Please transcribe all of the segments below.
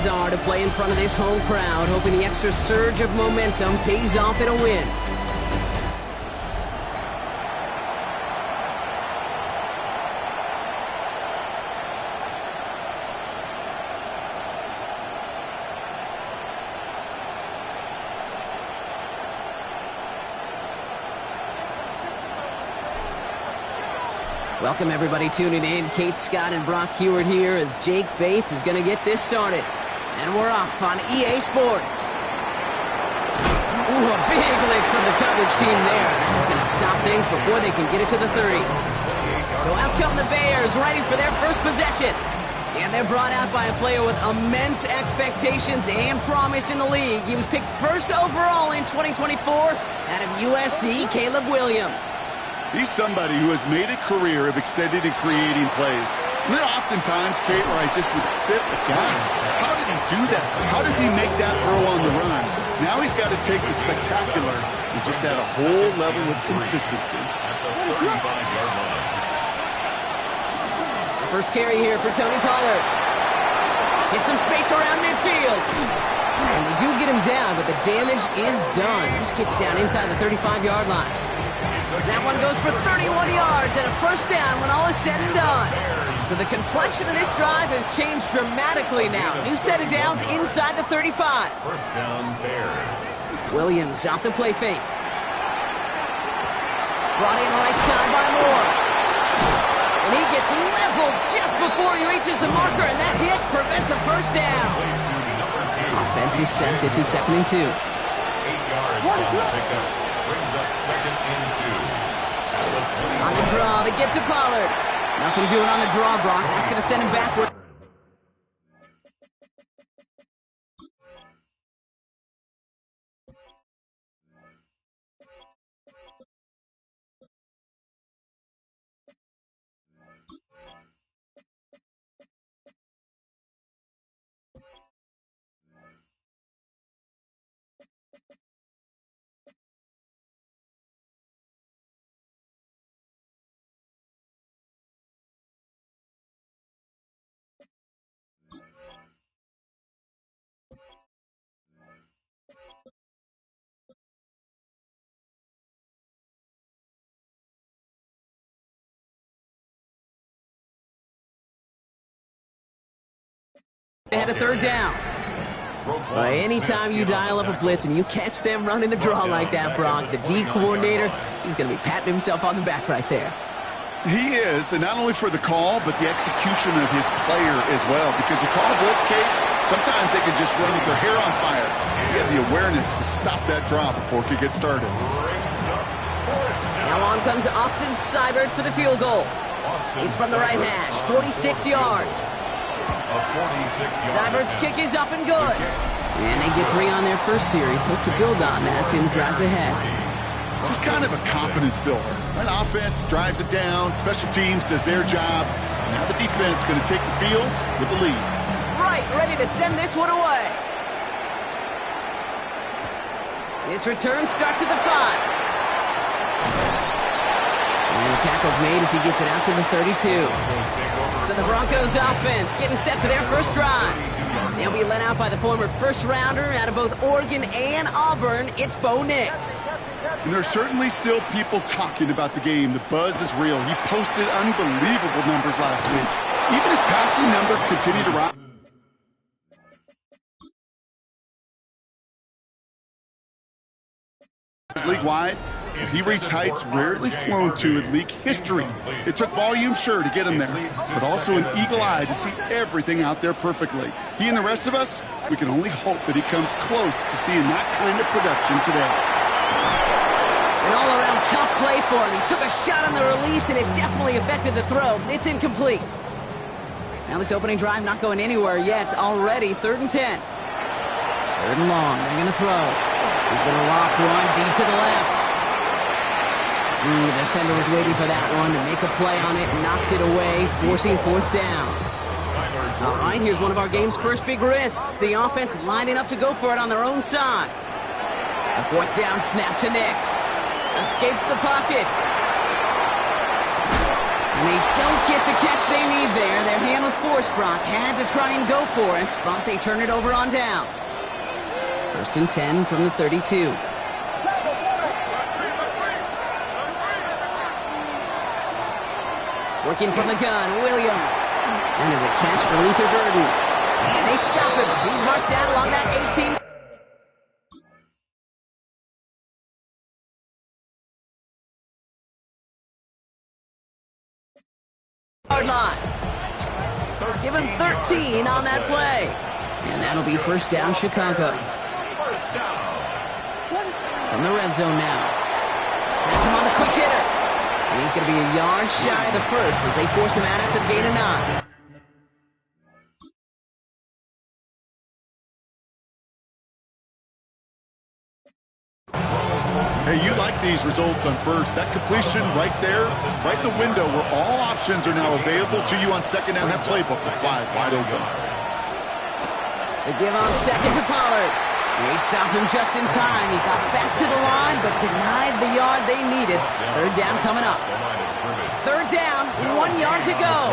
bizarre to play in front of this home crowd, hoping the extra surge of momentum pays off in a win. Welcome everybody tuning in. Kate Scott and Brock Heward here as Jake Bates is going to get this started. And we're off on EA Sports. Ooh, a big lick from the coverage team there. That's going to stop things before they can get it to the 30. So out come the Bears, ready for their first possession. And they're brought out by a player with immense expectations and promise in the league. He was picked first overall in 2024 out of USC, Caleb Williams. He's somebody who has made a career of extending and creating plays. And there are oftentimes, Kate, where I just would sit aghast. How did he do that? How does he make that throw on the run? Now he's got to take the spectacular and just add a whole level of consistency. First carry here for Tony Pollard. Get some space around midfield. And they do get him down, but the damage is done. This gets down inside the 35-yard line. That one goes for 31 yards and a first down when all is said and done. So the complexion of this drive has changed dramatically now. New set of downs inside the 35. First down, Bears. Williams off the play fake. Brought in right side by Moore. And he gets leveled just before he reaches the marker, and that hit prevents a first down. Offense is set. This is 2nd and 2. 8 yards on the pickup. Brings up 2nd and 2. On the draw, the give to Pollard. Nothing doing on the draw, Brock. That's going to send him backward. They had a third down. Anytime you dial up a blitz and you catch them running the draw like that, Brock, the D coordinator, he's going to be patting himself on the back right there. He is, and not only for the call, but the execution of his player as well. Because you call a blitz, Kate, sometimes they can just run with their hair on fire. You have the awareness to stop that draw before it could get started. Now on comes Austin Seibert for the field goal. It's from the right hash, 46 yards. Seibert's kick is up and good. And they get 3 on their first series. Hope to build on that in the drives ahead. Just kind of a confidence builder. That offense drives it down. Special teams does their job. Now the defense going to take the field with the lead. Right, ready to send this one away. This return starts at the 5. And the tackle's made as he gets it out to the 32. So the Broncos offense getting set for their first drive. They'll be led out by the former first-rounder out of both Oregon and Auburn. It's Bo Nix. And there's certainly still people talking about the game. The buzz is real. He posted unbelievable numbers last week. Even his passing numbers continue to rise. League-wide, he reached heights rarely flown to in league history. It took volume, sure, to get him there, but also an eagle eye to see everything out there perfectly. He and the rest of us, we can only hope that he comes close to seeing that kind of production today. An all-around tough play for him. He took a shot on the release, and it definitely affected the throw. It's incomplete. Now this opening drive not going anywhere yet. Already 3rd and 10. 3rd and long. They're going to throw. He's going to loft one deep to the left. The defender was waiting for that one to make a play on it, knocked it away, forcing 4th down. All right, here's one of our game's first big risks. The offense lining up to go for it on their own side. A 4th down snap to Nix. Escapes the pocket. And And they don't get the catch they need there. Their hand was forced, Brock. Had to try and go for it, but they turn it over on downs. 1st and 10 from the 32. Working from the gun, Williams. And is a catch for Luther Burden. And they stop him. He's marked down along that 18. Yard line. Give him 13 on that play. And that'll be 1st down, Chicago. From the red zone now. That's him on the quick hitter. And he's going to be a yard shy of the first as they force him out after the gain of 9. Hey, you like these results on first. That completion right there, right in the window where all options are now available to you on second down. That playbook is wide open. They give on second to Pollard. They stop him just in time. He got back to the line, but denied the yard they needed. 3rd down coming up. 3rd down, 1 yard to go.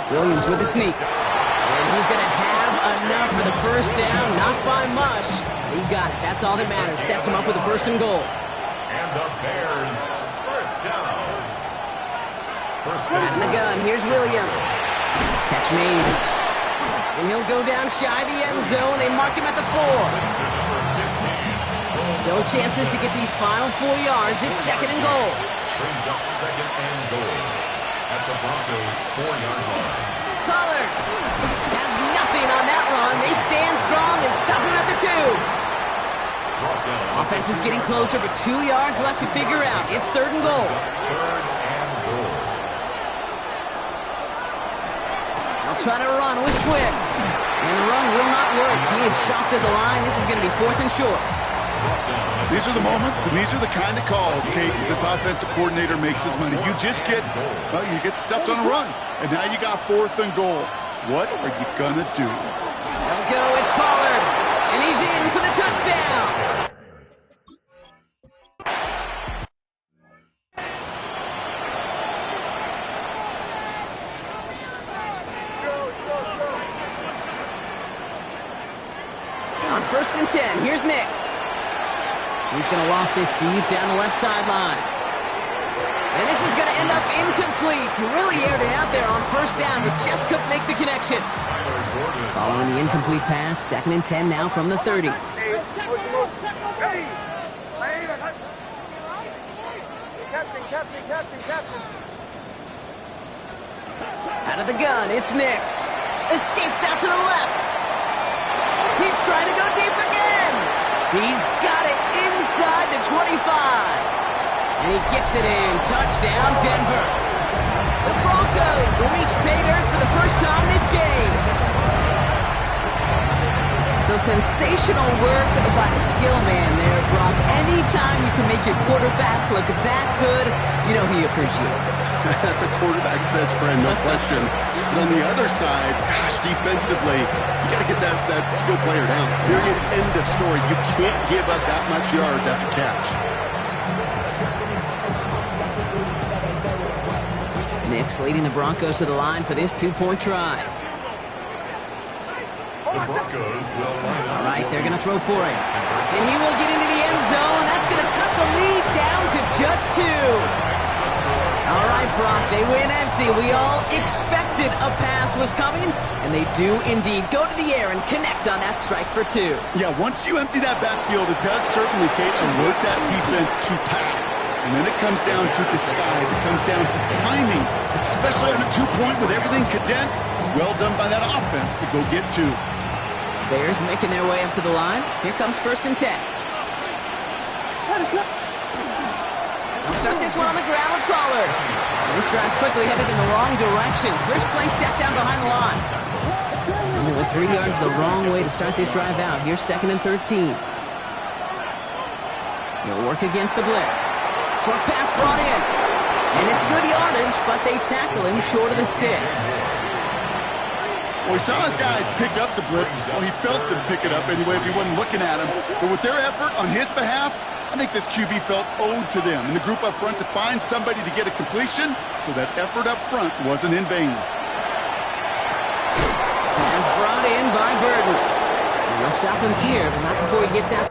Williams with the sneak. And he's going to have enough for the 1st down, not by much. He got it. That's all that matters. Sets him up with a 1st and goal. And the Bears, 1st down. Out in the gun. Here's Williams. Catch made. And he'll go down shy of the end zone. They mark him at the 4. Still chances to get these final 4 yards. It's 2nd and goal. Brings up 2nd and goal at the Broncos' 4-yard line. Pollard has nothing on that run. They stand strong and stop him at the 2. Offense is getting closer, but 2 yards left to figure out. It's 3rd and goal. 3rd and goal. They'll try to run with Swift. And the run will not work. He is soft at the line. This is going to be 4th and short. These are the moments, and these are the kind of calls, Kate, that this offensive coordinator makes his money. You just get, well, you get stuffed on a run, and now you got 4th and goal. What are you going to do? They'll go. It's Pollard. And he's in for the touchdown. On 1st and 10, here's Nix. He's going to loft this deep down the left sideline. And this is going to end up incomplete. Really aired it out there on 1st down, but just couldn't make the connection. Following the incomplete pass, 2nd and 10 now from the 30. Out of the gun, it's Nix. Escapes out to the left. He's trying to go deep again. He's got it inside the 25. And he gets it in. Touchdown, Denver. The Broncos reach pay dirt for the first time this game. So sensational work by the skill man there, Brock. Anytime you can make your quarterback look that good, you know he appreciates it. That's a quarterback's best friend, no question. But on the other side, gosh, defensively, you got to get that skill player down. Period. End of story. You can't give up that much yards after catch. Nix leading the Broncos to the line for this 2-point try. The Broncos will line up. All right, they're going to throw for him. And he will get into the end zone. That's going to cut the lead down to just 2. All right, Brock, they win empty. We all expected a pass was coming, and they do indeed go to the air and connect on that strike for 2. Yeah, once you empty that backfield, it does certainly, Kate, alert that defense to pass. And then it comes down to disguise. It comes down to timing, especially on a 2-point with everything condensed. Well done by that offense to go get 2. Bears making their way up to the line. Here comes 1st and 10. They'll start this one on the ground with Pollard. This drive's quickly headed in the wrong direction. First play set down behind the line. And they went 3 yards the wrong way to start this drive out. Here's 2nd and 13. He'll work against the blitz. Short pass brought in. And it's good yardage, but they tackle him short of the sticks. Well, we saw his guys pick up the blitz. Well, he felt them pick it up anyway if he wasn't looking at him. But with their effort on his behalf, I think this QB felt owed to them and the group up front to find somebody to get a completion, so that effort up front wasn't in vain. Pass brought in by Burton. And they'll stop him here, but not before he gets out.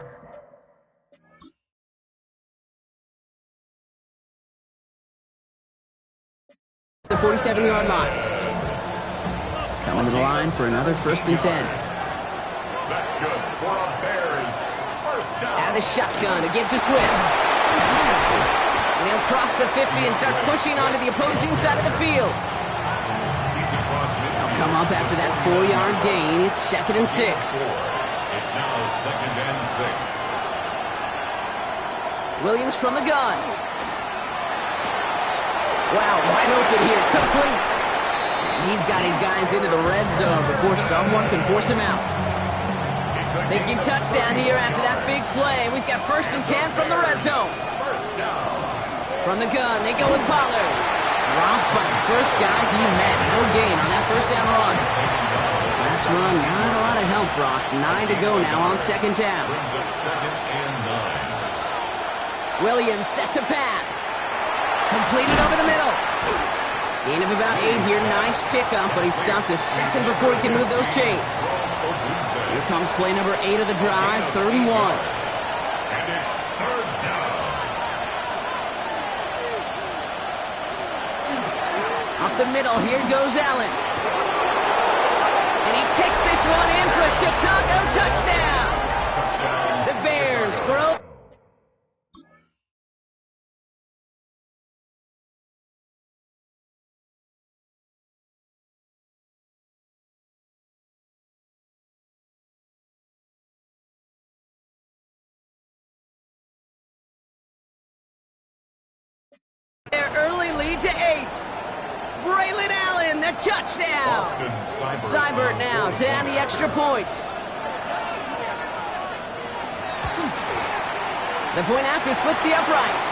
The 47-yard line. Coming to the line for another 1st and 10. That's good for a Bears first down. Out of the shotgun to give to Swift. And he'll cross the 50 and start pushing onto the opposing side of the field. He's across midfield. They'll come up after that 4-yard gain. It's 2nd and 6. It's now 2nd and 6. Williams from the gun. Wow, wide open here, complete. And he's got his guys into the red zone before someone can force him out. Thinking touchdown here after that big play. We've got 1st and 10 from the red zone. First down. From the gun, they go with Pollard. Dropped by the first guy he met. No gain on that 1st down run. Last run, not a lot of help, Brock. 9 to go now on 2nd down. Brings up 2nd and 9. Williams set to pass. Completed over the middle. Gain of about 8 here. Nice pickup, but he stopped a second before he can move those chains. Here comes play number 8 of the drive, 3rd and 1. And it's 3rd down. Up the middle, here goes Allen. And he takes this one in for a Chicago touchdown. Touchdown. The Bears grow. Their early lead to 8. Braylon Allen, the touchdown. Seibert now to add the extra point. The point after splits the uprights.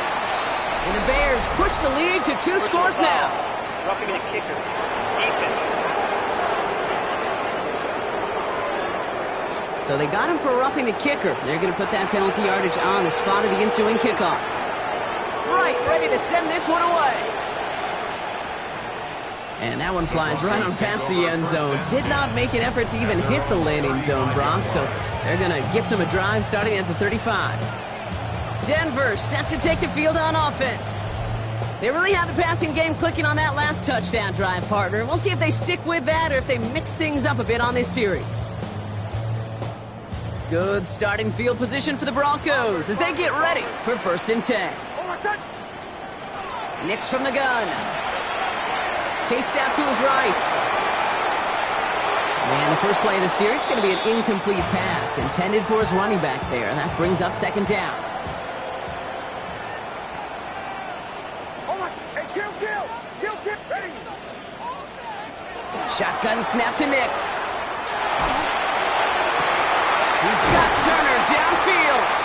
And the Bears push the lead to 2 scores now. Roughing the kicker. Defense. So they got him for roughing the kicker. They're going to put that penalty yardage on the spot of the ensuing kickoff. Right, ready to send this one away. And that one flies right on past the end zone. Did not make an effort to even hit the landing zone, Brock. So they're going to gift him a drive starting at the 35. Denver set to take the field on offense. They really have the passing game clicking on that last touchdown drive, partner. We'll see if they stick with that or if they mix things up a bit on this series. Good starting field position for the Broncos as they get ready for 1st and 10. Nix from the gun. Chased out to his right. And the first play of the series is going to be an incomplete pass intended for his running back there. And that brings up 2nd down. Shotgun snap to Nix. He's got Turner downfield.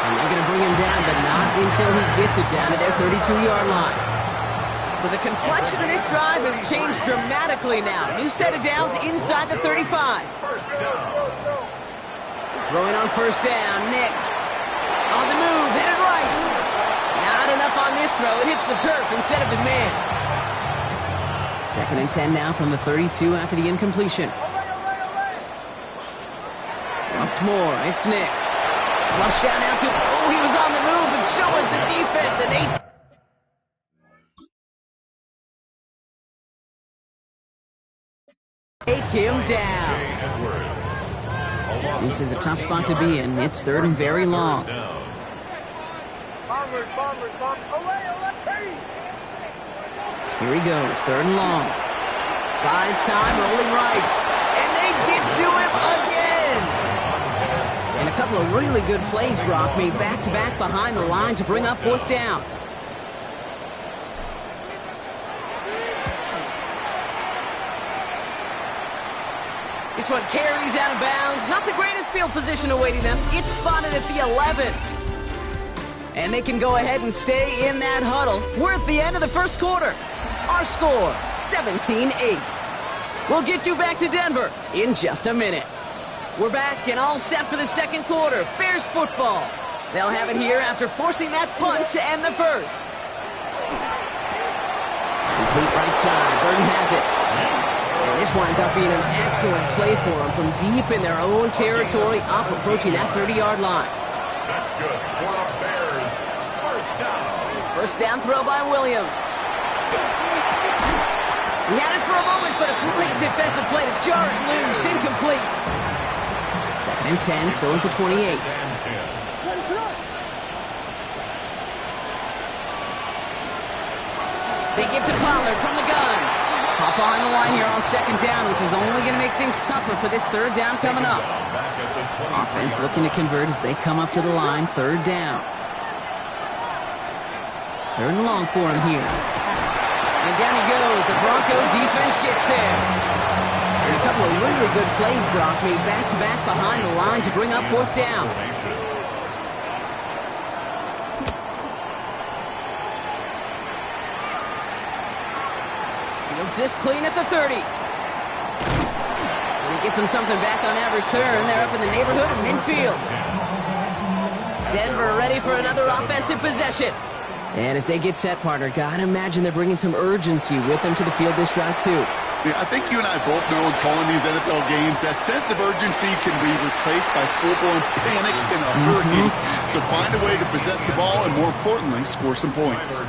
And they're going to bring him down, but not until he gets it down to their 32-yard line. So the complexion of this drive has changed dramatically now. New set of downs inside the 35. Throwing on 1st down, Nix. On the move, headed right. Not enough on this throw. It hits the turf instead of his man. 2nd and 10 now from the 32 after the incompletion. Once more, it's Nix. Flush down now to... Oh, he was on the move, but so was the defense, and they take him down. This is a tough spot to be in. It's 3rd and very long. Here he goes, 3rd and long. Buys time, rolling right. And they get to him again. And a couple of really good plays, Brock, made back-to-back behind the line to bring up 4th down. This one carries out of bounds. Not the greatest field position awaiting them. It's spotted at the 11. And they can go ahead and stay in that huddle. We're at the end of the first quarter. Our score, 17-8. We'll get you back to Denver in just a minute. We're back and all set for the second quarter. Bears football They'll have it here after forcing that punt to end the first. Complete right side. Burton has it. And this winds up being an excellent play for them from deep in their own territory, up approaching that 30-yard line. That's good for the Bears. First down. First down throw by Williams. He had it for a moment, but a great defensive play to jar it loose. Incomplete. Second and 10, still at the 28. They give to Pollard from the gun. Hop behind the line here on second down, which is only going to make things tougher for this third down coming up. Offense looking to convert as they come up to the line, third down. Third and long for him here. And down he goes. The Bronco defense gets there. And a couple of really good plays, Brock, made back-to-back behind the line to bring up fourth down. Fields this clean at the 30. And he gets him something back on that return. They're up in the neighborhood of midfield. Denver ready for another offensive possession. And as they get set, partner, gotta imagine they're bringing some urgency with them to the field this route, too. Yeah, I think you and I both know in calling these NFL games that sense of urgency can be replaced by full-blown panic in a hurricane. So find a way to possess the ball and, more importantly, score some points.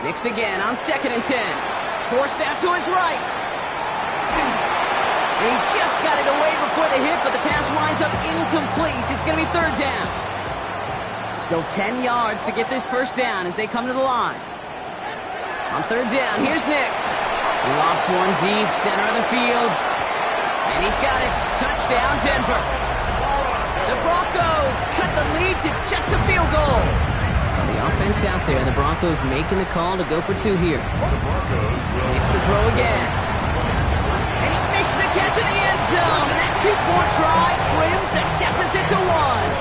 Nix again on second and 10. Forced out to his right. He just got it away before the hit, but the pass winds up incomplete. It's going to be third down. Still 10 yards to get this first down as they come to the line. On third down, here's Nix. He lofts one deep, center of the field. And he's got it. Touchdown, Denver. The Broncos cut the lead to just a field goal. So the offense out there, the Broncos making the call to go for two here. Nix to throw again. And he makes the catch in the end zone. And that two-point try trims the deficit to one.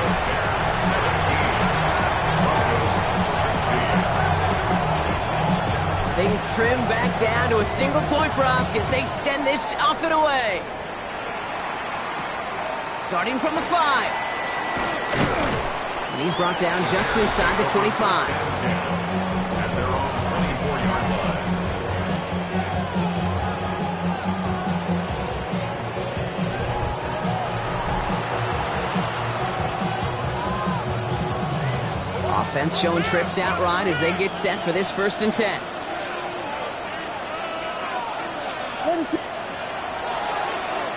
Things trim back down to a single-point Brock as they send this off and away. Starting from the 5. And he's brought down just inside the 25. At their own 24-yard line. Offense showing trips out right as they get set for this first and 10.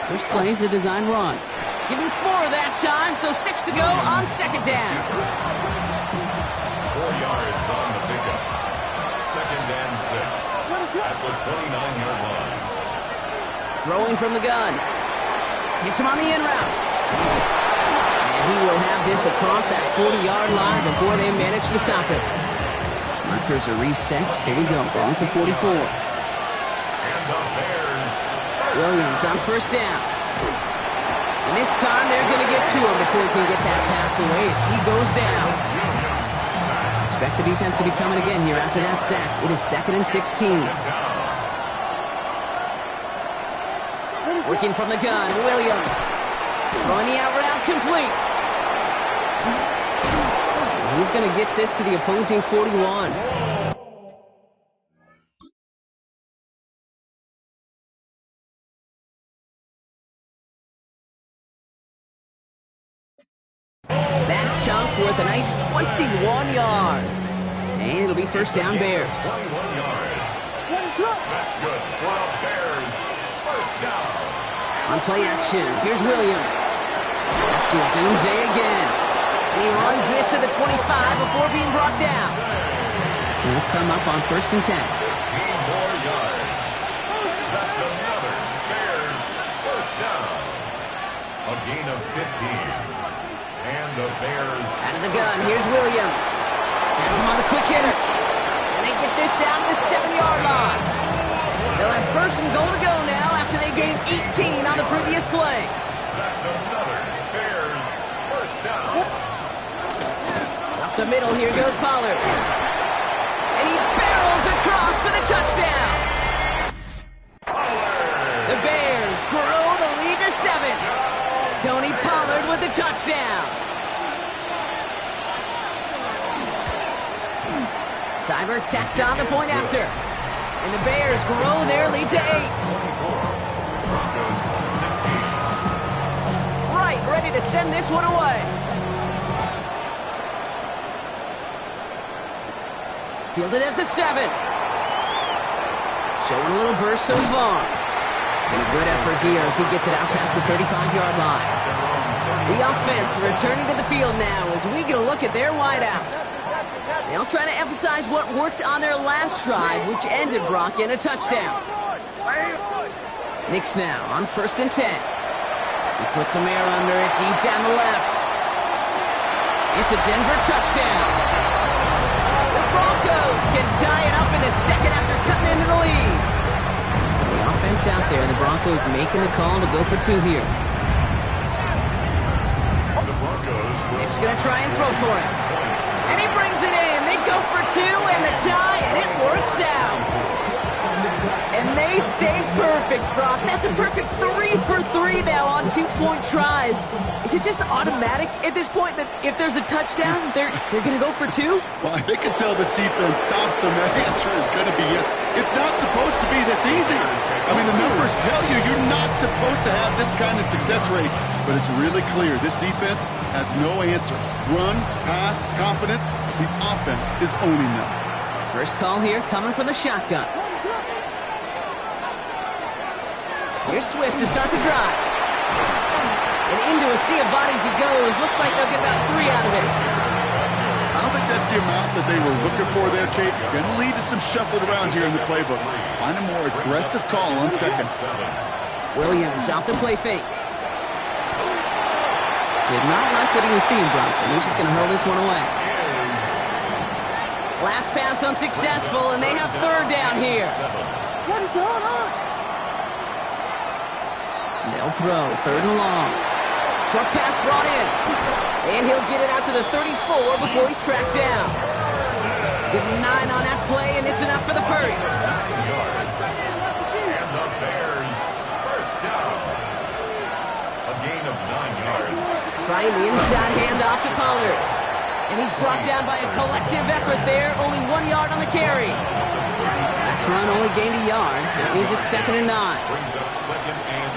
First play is a design run. Give him 4 that time, so 6 to go on second down. 4 yards on the pickup. Second and 6 at the 29-yard line. Throwing from the gun. Hits him on the in route. And he will have this across that 40-yard line before they manage to stop it. Markers are reset. Here we go. Going to 44. And the Bears. Williams on first down. And this time they're going to get to him before he can get that pass away as he goes down. Expect the defense to be coming again here after that sack. It is second and 16. Working from the gun, Williams. Throwing the out route complete. And he's going to get this to the opposing 41. That chunk worth a nice 21 yards. And it'll be first down Bears. 21 yards. That's good for the Bears. First down. On play action, here's Williams. That's to Dunze again. And he runs this to the 25 before being brought down. He'll come up on first and 10. 15 more yards. That's another Bears first down. A gain of 15. And the Bears. Out of the gun, here's Williams. Has him on the quick hitter. And they get this down to the 7-yard line. They'll have first and goal to go now after they gained 18 on the previous play. That's another Bears first down. Up the middle, here goes Pollard. And he barrels across for the touchdown. Pollard. The Bears grow the lead to the touchdown. Seibert tacks on the point after. And the Bears grow their lead to 8. Broncos 16. Right, ready to send this one away. Fielded at the 7. Showing a little burst so far. And a good effort here as he gets it out past the 35-yard line. The offense returning to the field now as we get a look at their wideouts. They'll try to emphasize what worked on their last drive, which ended, Brock, in a touchdown. Nix now on 1st and 10. He puts some air under it deep down the left. It's a Denver touchdown. The Broncos can tie it up in the second after cutting into the lead. So the offense out there, the Broncos making the call to go for 2 here. Nick's going to try and throw for it. And he brings it in. They go for 2 and the tie, and it works out. And they stay perfect, Brock. That's a perfect 3 for 3 now on 2-point tries. Is it just automatic at this point that if there's a touchdown, they're going to go for 2? Well, I think until this defense stops them, that answer is going to be yes. It's not supposed to be this easy. I mean, the numbers tell you you're not supposed to have this kind of success rate. But it's really clear this defense has no answer. Run, pass, confidence. The offense is owning them. First call here coming from the shotgun. Here's Swift to start the drive. And into a sea of bodies he goes. Looks like they'll get about 3 out of it. I don't think that's the amount that they were looking for there, Kate. Going to lead to some shuffling around here in the playbook. Find a more aggressive call on second. Williams off the play fake. Did not like what he was seeing, Bronson. He's just going to hurl this one away. Last pass unsuccessful, and they have 3rd down here. What is going on? They'll throw 3rd and long. Short pass brought in. And he'll get it out to the 34 before he's tracked down. Give him 9 on that play, and it's enough for the first. And the Bears first down. A gain of 9 yards. Trying the inside handoff to Pollard. And he's brought down by a collective effort there. Only 1 yard on the carry. Last run only gained a yard. That means it's 2nd and 9. Brings up 2nd and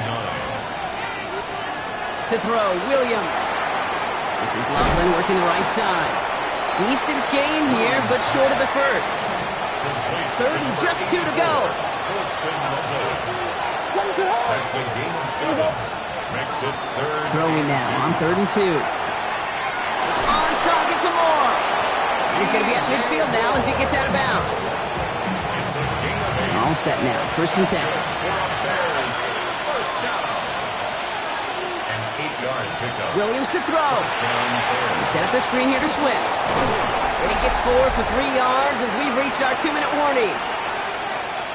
9. To throw, Williams. This is Loveland working the right side. Decent gain here, but short of the first. 3rd and just 2 to go. That's a gain of 7. Makes it 3rd. Throwing now on 3rd and 2. On target to Moore. And he's going to be at midfield now as he gets out of bounds. It's a gain of 8. All set now, 1st and 10. Bears first down. An 8-yard pickup. Williams to throw. He set up the screen here to Swift. And he gets forward for 3 yards as we've reached our 2-minute warning.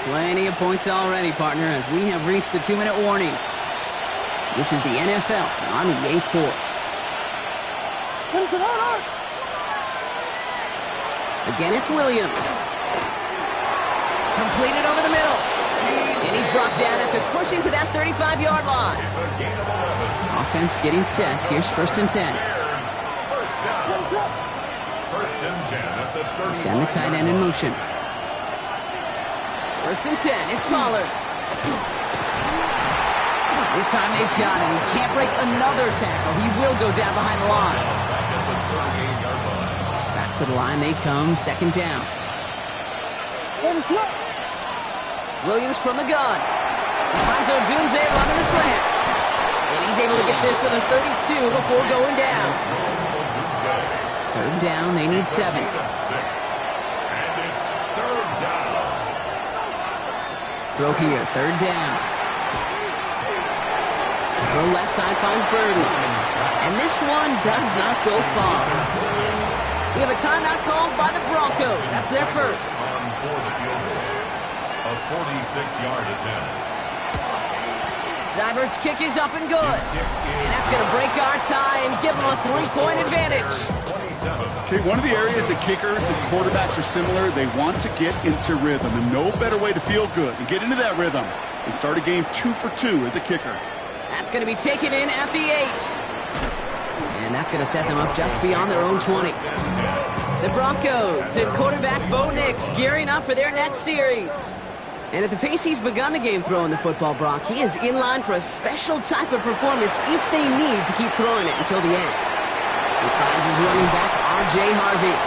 Plenty of points already, partner, as we have reached the 2-minute warning. This is the NFL on EA Sports. What is going on? Again, it's Williams. Completed over the middle. And he's brought down after pushing to that 35-yard line. It's a gain of 11. Offense getting set. Here's 1st and 10. Bears first down. 1st and 10 at the 30. Send the tight end in motion. 1st and 10. It's Pollard. This time they've got him. He can't break another tackle. He will go down behind the line. Back to the line they come. 2nd down. Williams from the gun. Finds Odunze running the slant. And he's able to get this to the 32 before going down. 3rd down. They need 7. And it's 3rd down. Throw here. 3rd down. Throw left side finds Burden. And this one does not go far. We have a timeout called by the Broncos. That's their first. On for the field goal. A 46-yard attempt. Seibert's kick is up and good. And that's going to break our tie and give them a 3-point advantage. 27. Okay, one of the areas that kickers and quarterbacks are similar, they want to get into rhythm. And no better way to feel good and get into that rhythm and start a game 2 for 2 as a kicker. That's going to be taken in at the 8. And that's going to set them up just beyond their own 20. The Broncos and quarterback Bo Nix gearing up for their next series. And at the pace he's begun the game throwing the football, Brock, he is in line for a special type of performance if they need to keep throwing it until the end. He finds his running back, R.J. Harvey.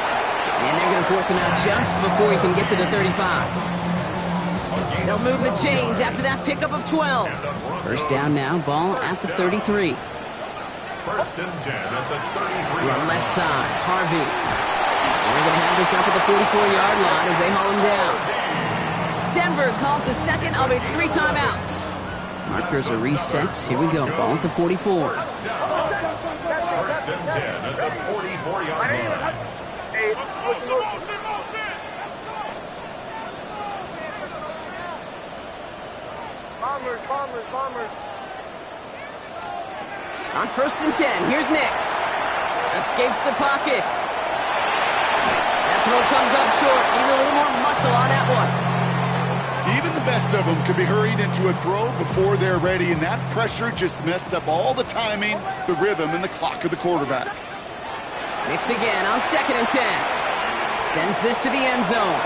And they're going to force him out just before he can get to the 35. They'll move the chains after that pickup of 12. First down now, ball at the 33. First and 10 at the 33. Run left side, Harvey. And they're going to have this up at the 44-yard line as they haul him down. Denver calls the second of its 3 timeouts. Markers are reset. Here we go, ball at the 44. First and 10 at the 44-yard line. Hey, motion. Bombers. On first and 10, here's Nix. Escapes the pocket. That throw comes up short. Need a little more muscle on that one. Even the best of them could be hurried into a throw before they're ready, and that pressure just messed up all the timing, the rhythm, and the clock of the quarterback. Nix again on second and 10. Sends this to the end zone.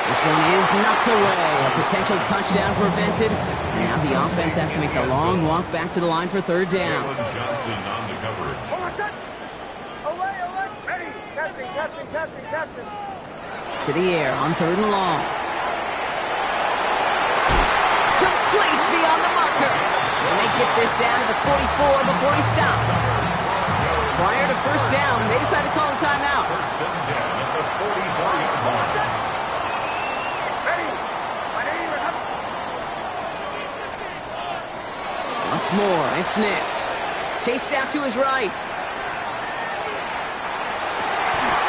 This one is knocked away. A potential touchdown prevented. And now the offense has to make the long walk back to the line for third down. Jalen Johnson on the coverage. Away. Ready. Captain. To the air on third and long. Complete beyond the marker. And they get this down to the 44 before he stopped. Prior to first down, they decide to call a timeout. First and 10 at the 44-yard line. Once more, it's Nix. Chased out to his right.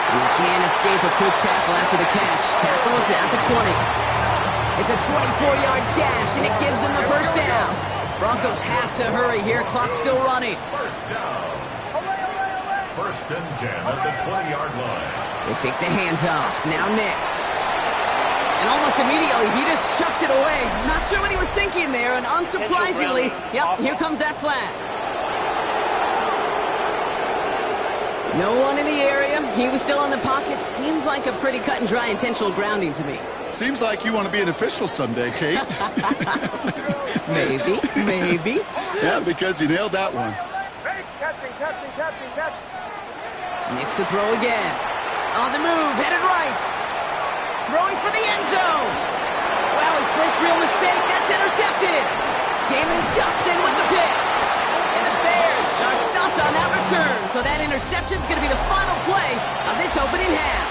And he can't escape a quick tackle after the catch. Tackle is at the 20. It's a 24-yard gash, and it gives them the first down. Broncos have to hurry here. Clock's still running. First down. First and 10 at the 20-yard line. They fake the handoff. Now Nix. And almost immediately, he just chucks it away. Not sure what he was thinking there, and unsurprisingly, yep, here comes that flag. No one in the area. He was still in the pocket. Seems like a pretty cut and dry intentional grounding to me. Seems like you want to be an official someday, Kate. Maybe. Yeah, because you nailed that one. Captain. Nix to throw again. On the move, headed right. Throwing for the end zone. Wow, his first real mistake. That's intercepted. Jalen Johnson with the pick. And the Bears are stopped on that return. So that interception's going to be the final play of this opening half.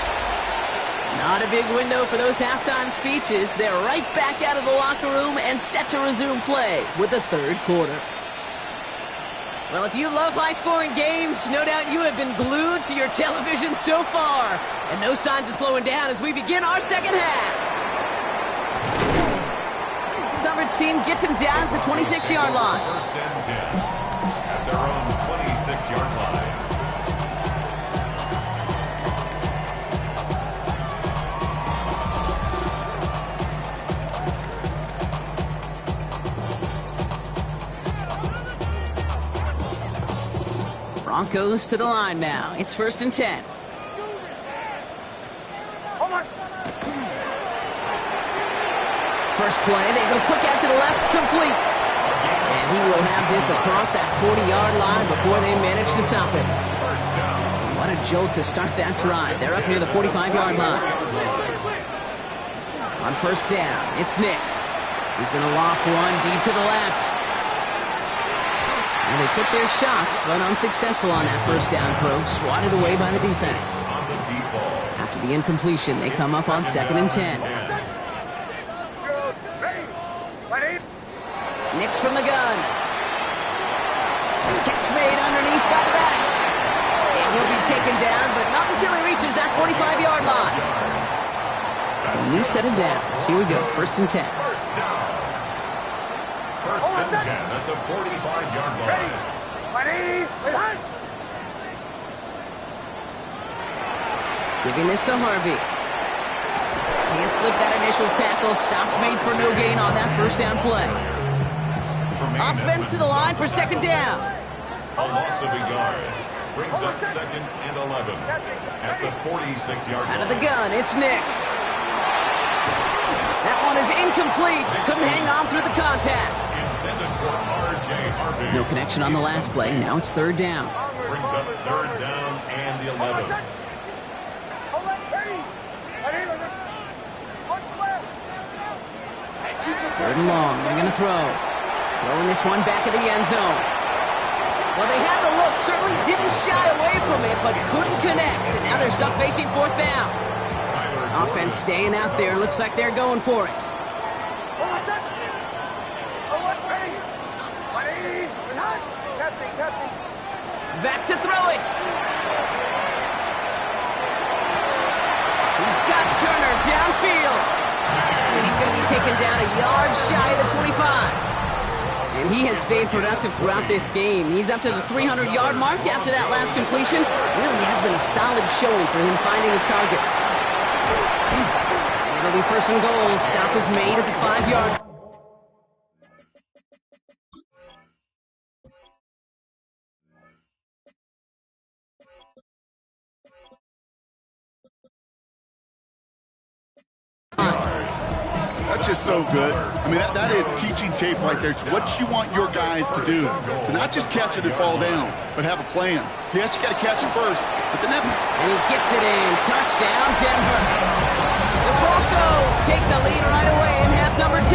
Not a big window for those halftime speeches. They're right back out of the locker room and set to resume play with the third quarter. Well, if you love high-scoring games, no doubt you have been glued to your television so far. And no signs of slowing down as we begin our second half. Coverage team gets him down at the 26-yard line. First and 10 at their own 26-yard line. Broncos to the line now. It's first and 10. First play, they go quick out to the left, complete. And he will have this across that 40-yard line before they manage to stop him. What a jolt to start that drive. They're up near the 45-yard line. On first down, it's Nix. He's going to loft one deep to the left. And they took their shot, but unsuccessful on that first down throw, swatted away by the defense. After the incompletion, they come up on second and 10. Nix from the gun. Catch made underneath by the back. And he'll be taken down, but not until he reaches that 45-yard line. So a new set of downs. Here we go, first and 10. First and 10 at the 45-yard line. Giving this to Harvey. Can't slip that initial tackle. Stops made for no gain on that first down play. Offense to the line for second down. A loss of a yard. Brings up 2nd and 11 at the 46-yard line. Out of the gun, it's Nix. That one is incomplete. Couldn't hang on through the contact. Intended for R.J. Harvey. No connection on the last play. Now it's 3rd down. Brings up 3rd down and 11. Third and long. They're going to throw. Throwing this one back of the end zone. Well, they had the look. Certainly didn't shy away from it, but couldn't connect. And now they're stuck facing 4th down. Offense staying out there. Looks like they're going for it. Back to throw it. He's got Turner downfield. And he's going to be taken down a yard shy of the 25. And he has stayed productive throughout this game. He's up to the 300-yard mark after that last completion. Really has been a solid showing for him finding his targets. And it'll be 1st and goal. Stop is made at the 5-yard. That's just so good. I mean, that is teaching tape right there. It's what you want your guys to do. To not just catch it and fall down, but have a plan. Yes, you got to catch it first, but then and he gets it in. Touchdown, Denver. The Broncos take the lead right away in half number 2.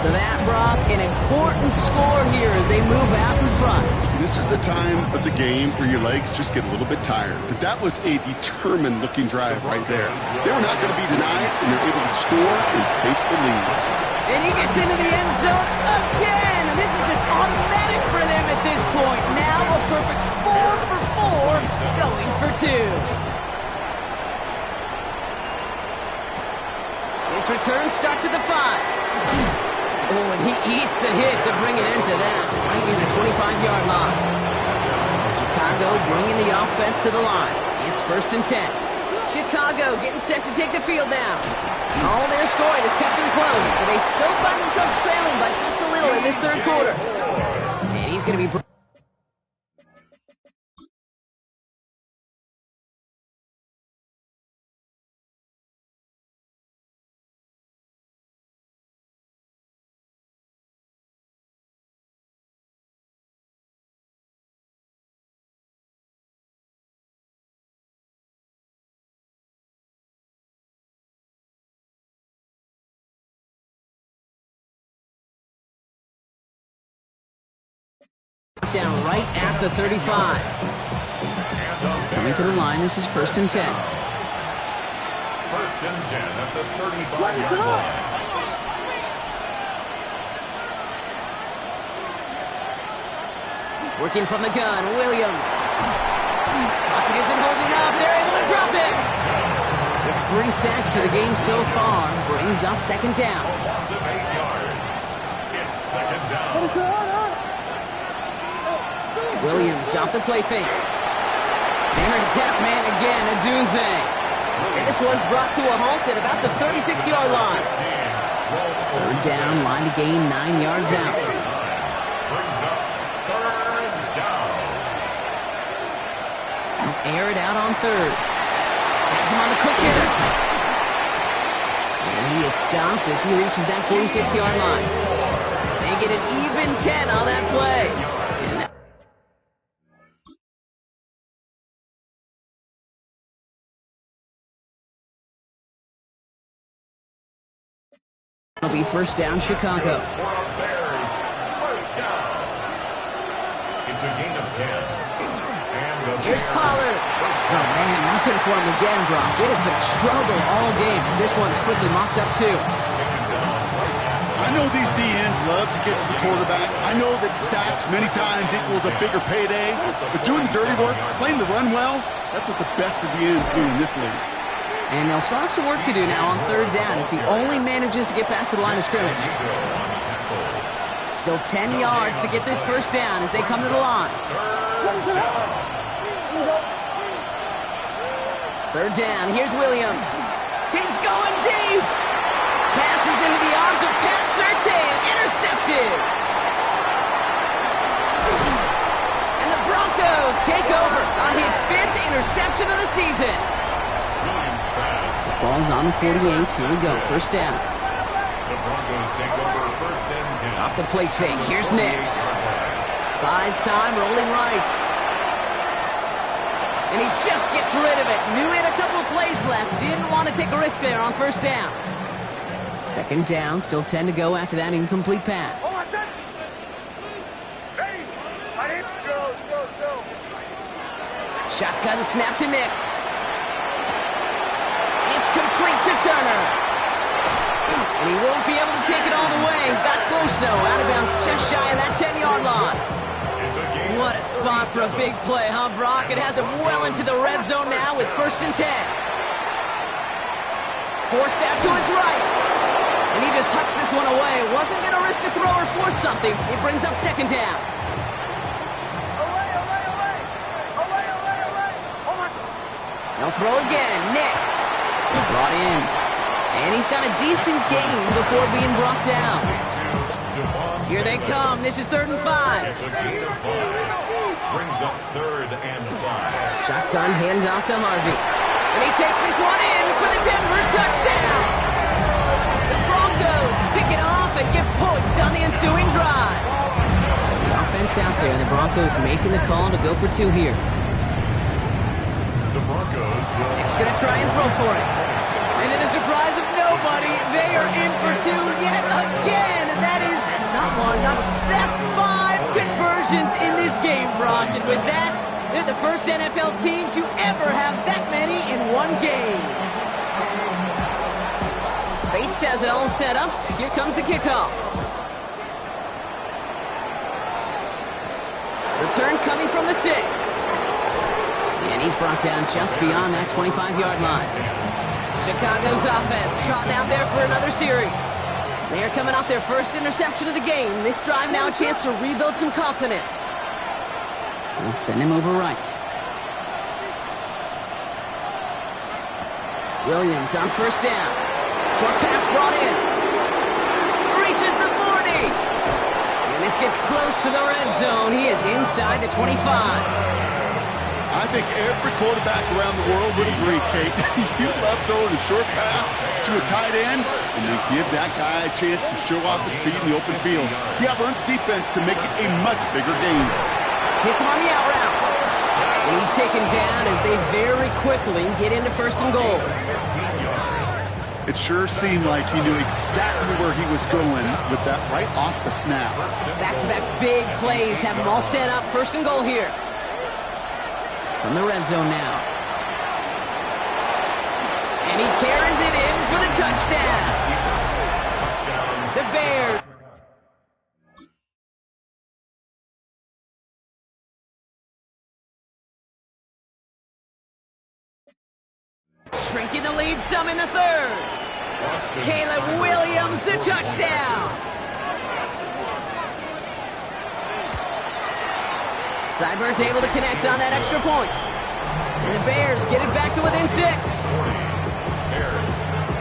So that, Brock, an important score here as they move out in front. this is the time of the game where your legs just get a little bit tired. But that was a determined-looking drive right there. They were not going to be denied, and they're able to score and take the lead. And he gets into the end zone again. And this is just automatic for them at this point. Now a perfect 4 for 4, going for 2. His return starts at the 5. Oh, and he eats a hit to bring it into that, right in the 25-yard line. Chicago bringing the offense to the line. It's 1st and 10. Chicago getting set to take the field now. All their scoring has kept them close, but they still find themselves trailing by just a little in this third quarter. And he's going to be... down right at the 35. Coming to the line, this is 1st and 10. 1st and 10 at the 35-yard line. Working from the gun, Williams. Pocket isn't holding up. They're able to drop him. It's 3 sacks for the game so far. Brings up 2nd down. A loss of 8 yards. It's 2nd down. Williams off the play fake. There's that man again, Adunze. And this one's brought to a halt at about the 36-yard line. 3rd down, line to gain 9 yards out. Brings up 3rd down. Air it out on 3rd. Has him on the quick hitter. And he is stopped as he reaches that 46-yard line. They get an even 10 on that play. It'll be 1st down, Chicago. For a Bears 1st down. It's a gain of 10. And the Here's Bears Pollard. Oh, man, nothing for him again, Brock. It has been a struggle all game as this one's quickly mopped up, too. I know these DNs love to get to the quarterback. I know that sacks many times equals a bigger payday. But doing the dirty work, playing the run well, that's what the best of the ends do in this league. And they'll still have some work to do now on 3rd down as he only manages to get back to the line of scrimmage. Still 10 yards to get this 1st down as they come to the line. 3rd down, here's Williams. He's going deep. Passes into the arms of Pat Surtain, intercepted. Broncos take over on his 5th interception of the season. Williams pass. Ball's on the 48. Here we go. First down. The Broncos take over first and 10. Off the play fake. Here's Nix. Buys time, rolling right. And he just gets rid of it. Knew he had a couple of plays left. Didn't want to take a risk there on first down. Second down, still 10 to go after that incomplete pass. Shotgun snap to Nix. It's complete to Turner. And he won't be able to take it all the way. Got close, though. Out of bounds just shy of that 10-yard line. What a spot for a big play, huh, Brock? It has him well into the red zone now with first and 10. Forced out to his right. And he just hucks this one away. Wasn't going to risk a throw or force something. It brings up second down. They'll throw again. Nix. Brought in. And he's got a decent gain before being brought down. Here they come. This is 3rd and 5. It's a gain of 5. Brings up 3rd and 5. Shotgun handoff to Harvey. And he takes this one in for the Denver touchdown. The Broncos pick it off and get points on the ensuing drive. So the offense out there, and the Broncos making the call to go for 2 here. The Broncos will... Nick's going to try and throw for it. And to the surprise of nobody, they are in for 2 yet again. And that is not 1, that's 5 conversions in this game, Brock. And with that, they're the first NFL team to ever have that many in one game. Bates has it all set up. Here comes the kickoff. Return coming from the 6. And he's brought down just beyond that 25-yard line. Chicago's offense trotting out there for another series. They are coming off their first interception of the game. This drive now a chance to rebuild some confidence. They'll send him over right. Williams on first down. Short pass brought in. Reaches the 40. And this gets close to the red zone. He is inside the 25. I think every quarterback around the world would agree, Kate. You love throwing a short pass to a tight end and then give that guy a chance to show off his speed in the open field. He outrun's defense to make it a much bigger gain. Hits him on the out route. And he's taken down as they very quickly get into first and goal. It sure seemed like he knew exactly where he was going with that right off the snap. Back-to-back big plays have them all set up. First and goal here. From the red zone now. And he carries it in for the touchdown. The Bears. Shrinking the lead some in the 3rd. Caleb Williams, the touchdown. Sideburns able to connect on that extra point. And the Bears get it back to within 6. Bears,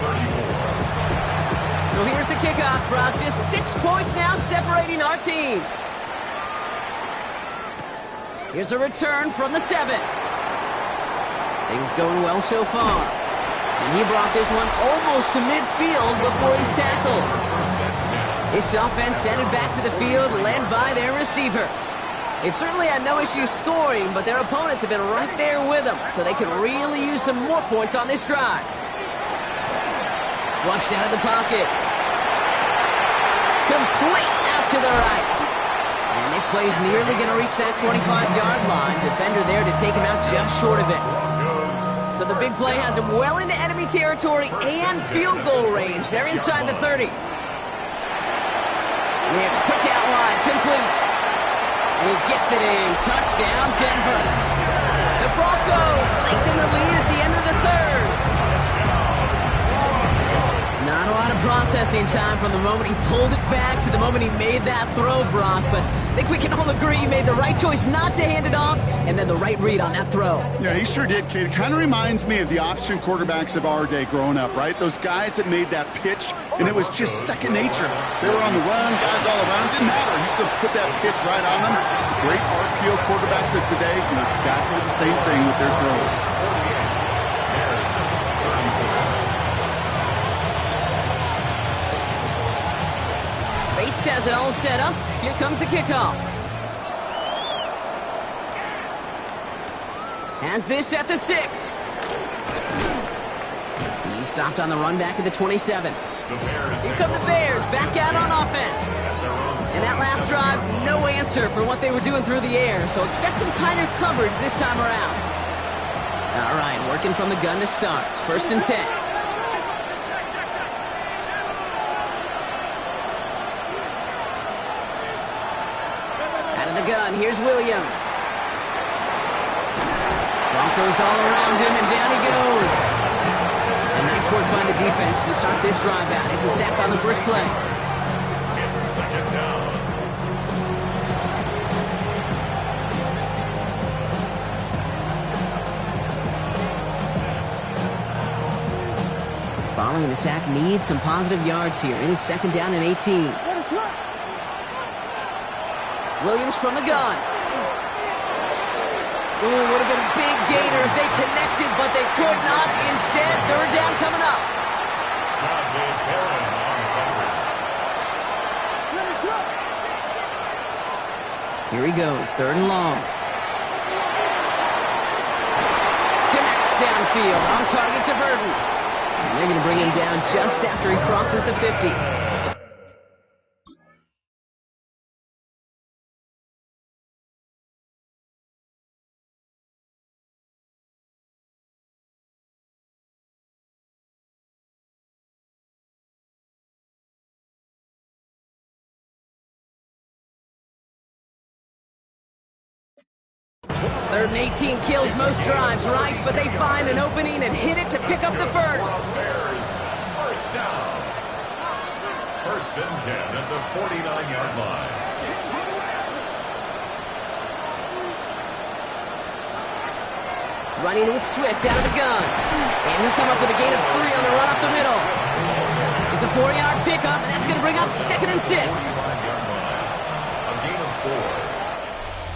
34. So here's the kickoff, Brock. Just 6 points now separating our teams. Here's a return from the 7. Things going well so far. And he brought this one almost to midfield before he's tackled. This offense headed back to the field, led by their receiver. They've certainly had no issue scoring, but their opponents have been right there with them, so they could really use some more points on this drive. Flushed out of the pocket. Complete out to the right. And this play's nearly going to reach that 25-yard line. Defender there to take him out just short of it. So the big play has him well into enemy territory and field goal range. They're inside the 30. Next, quick out wide, complete. And he gets it in. Touchdown, Denver. The Broncos lengthen the lead at the end of the 3rd. Not a lot of processing time from the moment he pulled it back to the moment he made that throw, Brock. But I think we can all agree he made the right choice not to hand it off, and then the right read on that throw. Yeah, he sure did, Kate. It kind of reminds me of the option quarterbacks of our day growing up, right? Those guys that made that pitch, and it was just second nature. They were on the run, guys all around. Didn't matter. He's going to put that pitch right on them. Great arc feel quarterbacks of today do exactly the same thing with their throws. 48. Bears 34. Bates has it all set up. Here comes the kickoff. Has this at the 6. He stopped on the run back at the 27. Here come the Bears back out on offense. And that last drive, no answer for what they were doing through the air, so expect some tighter coverage this time around. All right, working from the gun to start. 1st and 10. Out of the gun, here's Williams. Broncos all around him, and down he goes. And nice work by the defense to start this drive out. It's a sack on the first play. It's 2nd down. Following the sack needs some positive yards here. It is 2nd down and 18. Williams from the gun. Ooh, would have been a big gainer if they connected, but they could not. Instead, 3rd down coming up. Here he goes, 3rd and long. Connects downfield, on target to Burton. And they're going to bring him down just after he crosses the 50. Third and 18 kills most drives, right? But they find an opening and hit it to pick up the first. Bears, 1st down. 1st and 10 at the 49-yard line. Running with Swift out of the gun. And he'll come up with a gain of 3 on the run up the middle. It's a 4-yard pickup, and that's going to bring up 2nd and 6. 5-yard line. A gain of 4.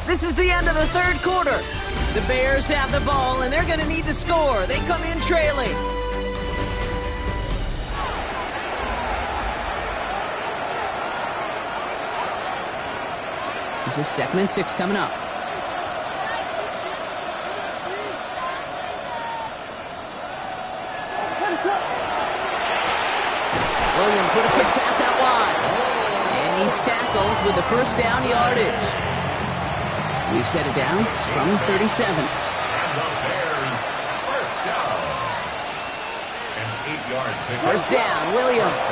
This is the end of the 3rd quarter. The Bears have the ball, and they're going to need to score. They come in trailing. This is 2nd and 6 coming up. Williams with a quick pass out wide. And he's tackled with the 1st down yardage. We've set it down from 37. And the Bears, 1st down. An 8-yard pickup. 1st down, Williams.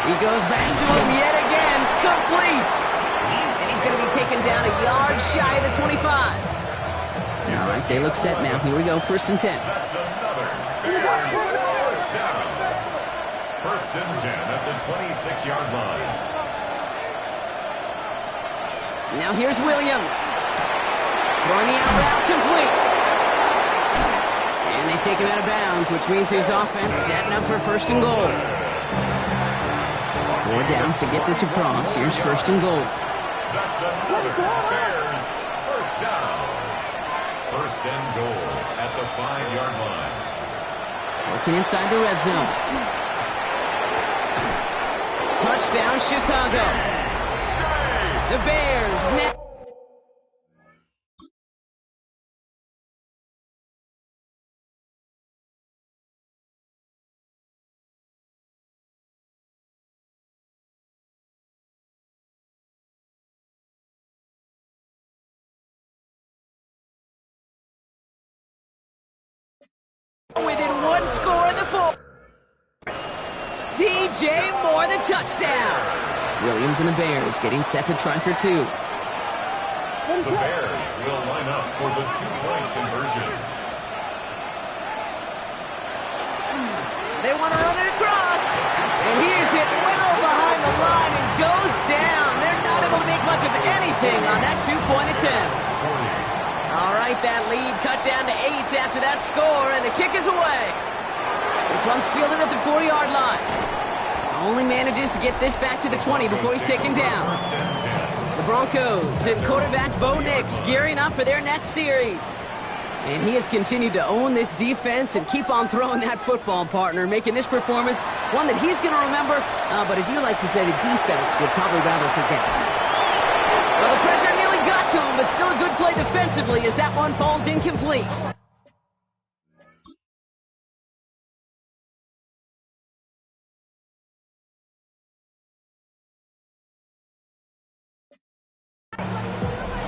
He goes back to him yet again, complete. And he's going to be taken down a yard shy of the 25. All right, they look set now. Here we go, 1st and 10. That's another Bears, 1st down. 1st and 10 at the 26-yard line. Now here's Williams. Throwing the out route complete. And they take him out of bounds, which means his offense setting up for 1st and goal. 4 downs to get this across. Here's 1st and goal. That's another Bears, 1st down. 1st and goal at the 5-yard line. Working inside the red zone. Touchdown, Chicago. The Bears net. Within 1 score in the 4th. DJ Moore, the touchdown. Williams and the Bears getting set to try for 2. The Bears will line up for the 2-point conversion. They want to run it across. And he is hit well behind the line and goes down. They're not able to make much of anything on that 2-point attempt. All right, that lead cut down to 8 after that score, and the kick is away. This one's fielded at the 4-yard line. Only manages to get this back to the 20 before he's taken down. 1st and 10. The Broncos and quarterback Bo Nix gearing up for their next series. And he has continued to own this defense and keep on throwing that football, partner, making this performance one that he's going to remember, but as you like to say, the defense would probably rather forget. Well, the pressure nearly got to him, but still a good play defensively as that one falls incomplete.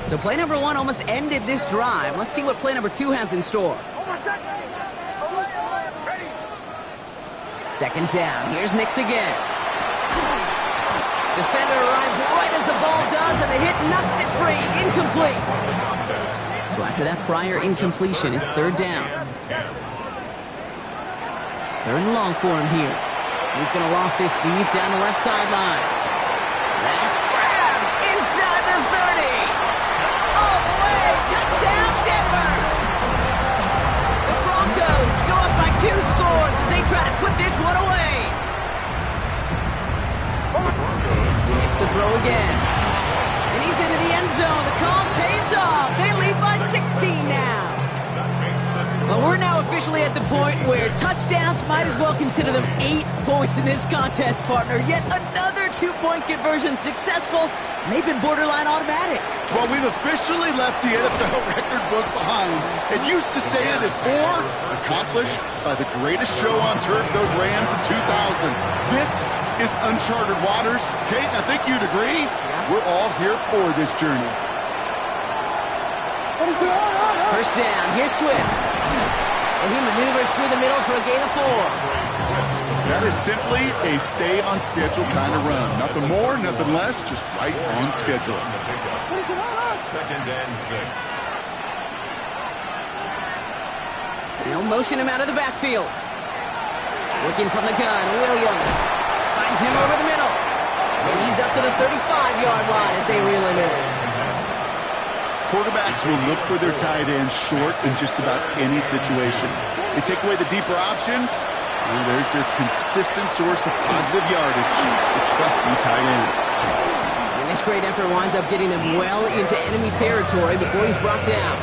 So play number one almost ended this drive. Let's see what play number two has in store. Second down. Here's Nix again. Defender arrives right as the ball does, and the hit knocks it free. Incomplete. So after that prior incompletion, it's third down. Third and long for him here. He's going to loft this deep down the left sideline. That's grabbed inside the 30. All the way. Touchdown, Denver. The Broncos go up by 2 scores as they try to put this one away. Next to throw again. And he's into the end zone. The call pays off. They lead by 16 now. Well, we're now officially at the point where touchdowns might as well consider them 8 points in this contest, partner. Yet another 2-point conversion successful, and they've been borderline automatic. Well, we've officially left the NFL record book behind. It used to stand at 4, accomplished by the greatest show on turf, those Rams in 2000. This is uncharted waters. Kate, I think you'd agree. We're all here for this journey. First down, here's Swift. And he maneuvers through the middle for a gain of 4. That is simply a stay-on-schedule kind of run. Nothing more, nothing less, just right on schedule. Second and 6. They'll motion him out of the backfield. Looking from the gun, Williams finds him over the middle. And he's up to the 35-yard line as they reel him in. Quarterbacks will look for their tight ends short in just about any situation. They take away the deeper options, and there's their consistent source of positive yardage, the trusty tight end. And this great effort winds up getting him well into enemy territory before he's brought down.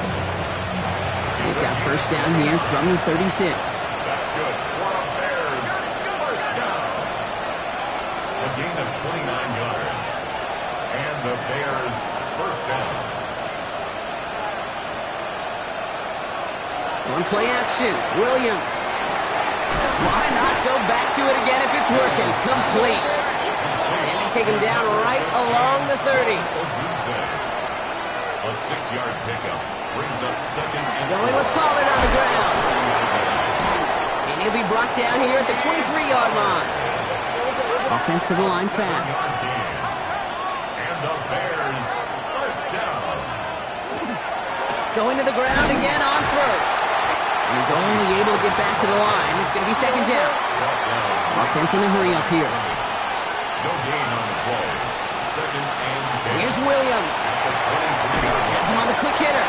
He's got first down here from the 36. That's good for the Bears. First down. A gain of 29 yards. And the Bears first down. One play action, Williams. Why not go back to it again if it's working? Complete. And they take him down right along the 30. A 6-yard pickup brings up second and Going with Pollard on the ground. And he'll be brought down here at the 23-yard line. Offensive line fast. And the Bears first down. Going to the ground again on first. And he's only able to get back to the line. It's going to be second down. Offense in a hurry up here. No gain on the play. Second and 10. Here's Williams. Has him on the quick hitter.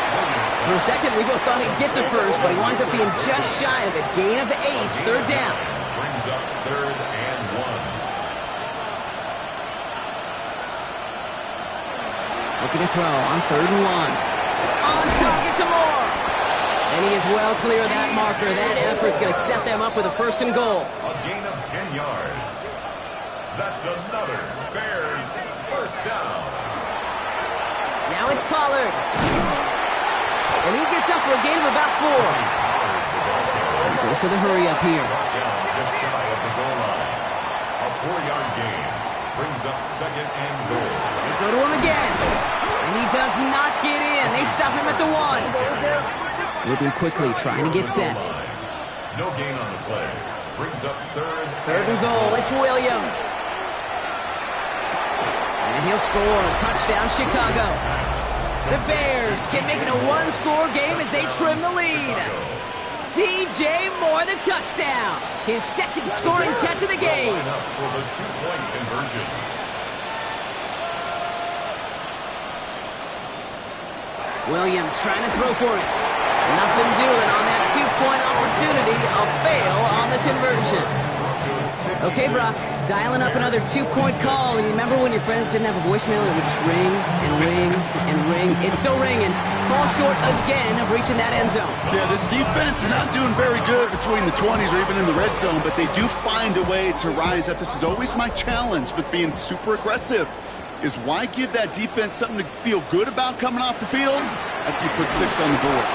For a second, we both thought he'd get the first, but he winds up being just shy of it. Gain of 8, third down. Brings up third and 1. Looking to throw on third and 1. It's on target to Moore. And he is well clear of that marker. That effort's going to set them up with a first and goal. A gain of 10 yards. That's another Bears first down. Now it's Pollard. And he gets up for a gain of about 4. And goes to the hurry up here. Down just shy of the goal line. A 4-yard gain brings up second and goal. They go to him again. And he does not get in. They stop him at the 1. Moving quickly, trying to get set. No gain on the play. Brings up Third and goal. It's Williams. And he'll score. Touchdown, Chicago. The Bears can make it a 1-score game as they trim the lead. DJ Moore, the touchdown. His second scoring catch of the game. For the 2-point conversion. Williams trying to throw for it. Nothing doing on that 2-point opportunity. A fail on the conversion. Okay, Brock, dialing up another 2-point call. And remember when your friends didn't have a voicemail and it would just ring and ring and ring? It's still ringing. Fall short again of reaching that end zone. Yeah, this defense is not doing very good between the 20s or even in the red zone, but they do find a way to rise up. This is always my challenge with being super aggressive, is why give that defense something to feel good about coming off the field after you put 6 on the board.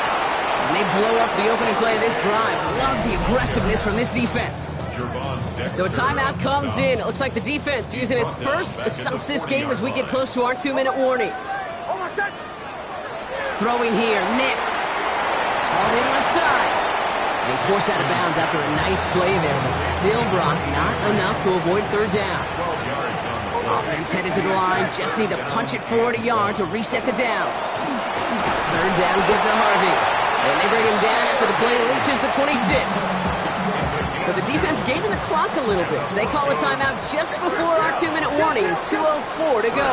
And they blow up the opening play of this drive. Love the aggressiveness from this defense. So a timeout comes in. It looks like the defense using its first stops this game as we get close to our 2-minute warning. Throwing here, Nix. All in left side. And he's forced out of bounds after a nice play there, but still, Brock, not enough to avoid third down. Offense headed to the line. Just need to punch it forward a yard to reset the downs. It's a third down good to Harvey. And they bring him down after the play reaches the 26. So the defense gaining the clock a little bit. So they call a timeout just before our 2-minute warning. 2:04 to go.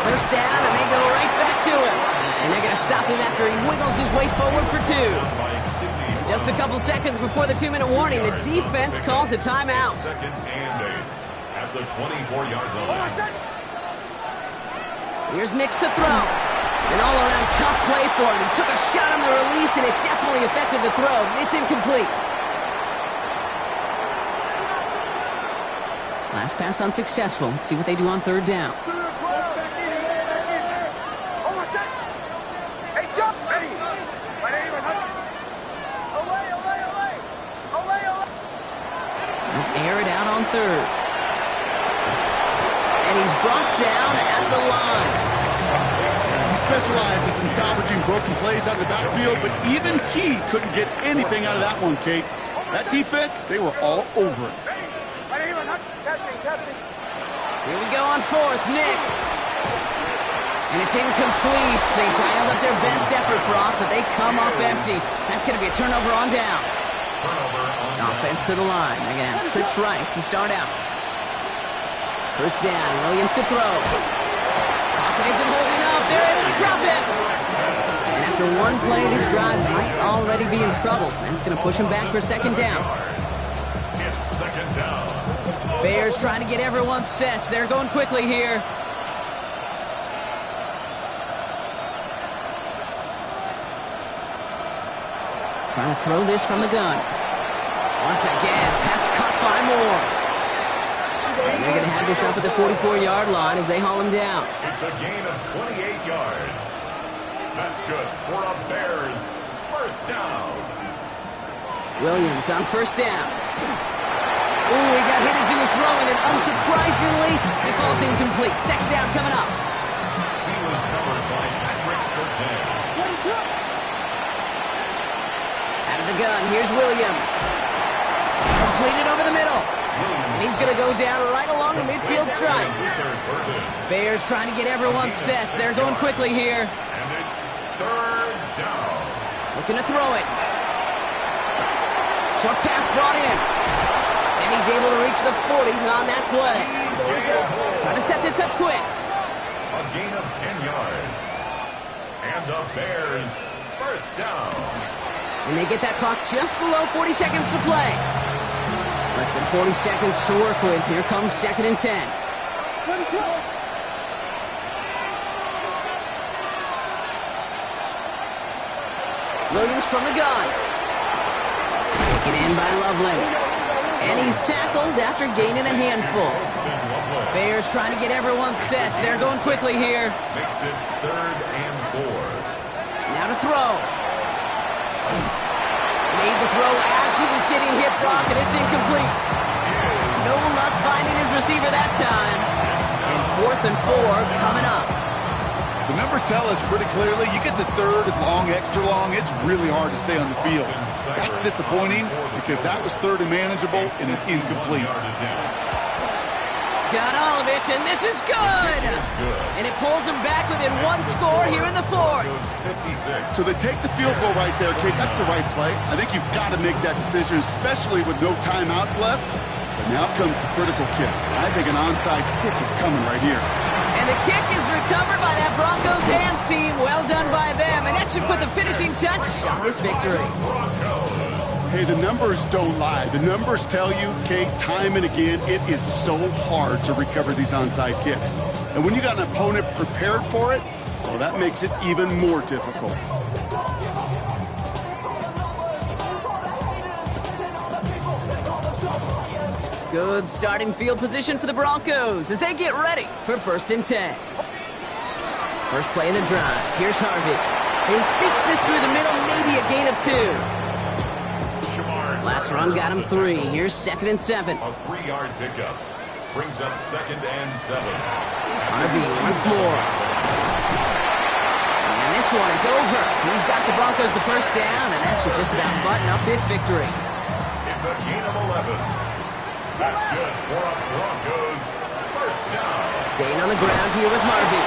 First down, and they go right back to him. And they're going to stop him after he wiggles his way forward for 2. And just a couple seconds before the 2-minute warning, the defense calls a timeout. Second and 8 at the 24-yard line. Here's Nix to throw. An all-around tough play for him. He took a shot on the release, and it definitely affected the throw. It's incomplete. Last pass unsuccessful. Let's see what they do on third down. They'll air it out on third. And he's brought down at the line. He specializes in salvaging broken plays out of the backfield, but even he couldn't get anything out of that one, Kate. That defense, they were all over it. Here we go on fourth, Nix. And it's incomplete. They dialed up their best effort, Brock, but they come up empty. That's going to be a turnover on downs. Offense to the line. They're going to have trips right to start out. First down, Williams to throw. Pocket isn't holding up. They're able to drop it. And after one play, this drive might already be in trouble. That's going to push him back for second down. It's second down. Bears trying to get everyone set. They're going quickly here. Trying to throw this from the gun. Once again, pass caught by Moore. And they're going to have this up at the 44-yard line as they haul him down. It's a gain of 28 yards. That's good for a Bears first down. Williams on first down. Ooh, he got hit as he was throwing, and unsurprisingly, it falls incomplete. Second down coming up. He was covered by Patrick Surtain. Out of the gun, here's Williams. Completed over the middle. And he's going to go down right along the midfield stripe. Bears trying to get everyone set. They're going quickly here. And it's third down. Looking to throw it. Short pass brought in. And he's able to reach the 40 on that play. Trying to set this up quick. A gain of 10 yards. And the Bears first down. And they get that clock just below 40 seconds to play. Less than 40 seconds to work with. Here comes second and 10. Williams from the gun. Taken in by Loveland. And he's tackled after gaining a handful. Bears trying to get everyone set. They're going quickly here. Makes it third and 4. Now to throw. Made the throw as he was getting hit, Brock, and it's incomplete. No luck finding his receiver that time. And 4th and 4 coming up. The numbers tell us pretty clearly, you get to third and long, extra long, it's really hard to stay on the field. That's disappointing because that was third and manageable and an incomplete. Got all of it, and this is good. And it pulls him back within one score here in the 4th. So they take the field goal right there, Kate. That's the right play. I think you've got to make that decision, especially with no timeouts left. But now comes the critical kick. I think an onside kick is coming right here. And the kick is recovered by that Broncos hands team. Well done by them. And that should put the finishing touch on this victory. Hey, the numbers don't lie. The numbers tell you, Kate, time and again, it is so hard to recover these onside kicks. And when you got an opponent prepared for it, well, that makes it even more difficult. Good starting field position for the Broncos as they get ready for 1st and 10. First play in the drive. Here's Harvey. He sneaks this through the middle, maybe a gain of 2. Last run got him 3. Here's 2nd and 7. A 3-yard pickup brings up 2nd and 7. Harvey once more. And this one is over. He's got the Broncos the first down, and that should just about button up this victory. It's a gain of 11. That's good for a Broncos first down. Staying on the ground here with Harvey.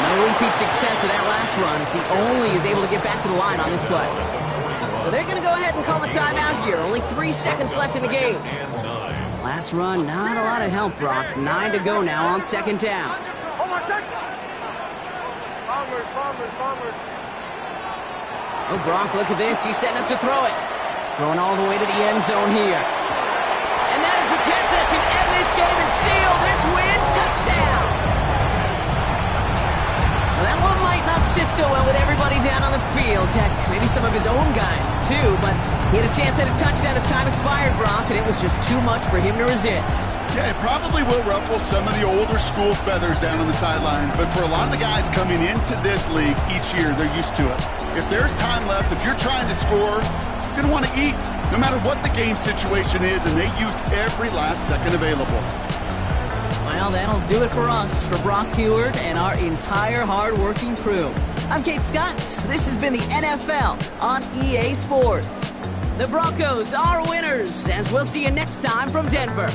No repeat success of that last run as he only is able to get back to the line on this play. So they're going to go ahead and call a timeout here. Only 3 seconds left in the game. Last run, not a lot of help, Brock. 9 to go now on 2nd down. Hold on a second. Bombers. Oh, Brock, look at this. He's setting up to throw it. Throwing all the way to the end zone here. And that is the catch that should end this game and seal this win. Touchdown! Well, that one might not sit so well with everybody down on the field. Heck, maybe some of his own guys, too. But he had a chance at a touchdown as time expired, Brock, and it was just too much for him to resist. Yeah, it probably will ruffle some of the older school feathers down on the sidelines, but for a lot of the guys coming into this league each year, they're used to it. If there's time left, if you're trying to score, you're going to want to eat, no matter what the game situation is, and they used every last second available. Well, that'll do it for us, for Brock Huard and our entire hard-working crew. I'm Kate Scott. This has been the NFL on EA Sports. The Broncos are winners, as we'll see you next time from Denver.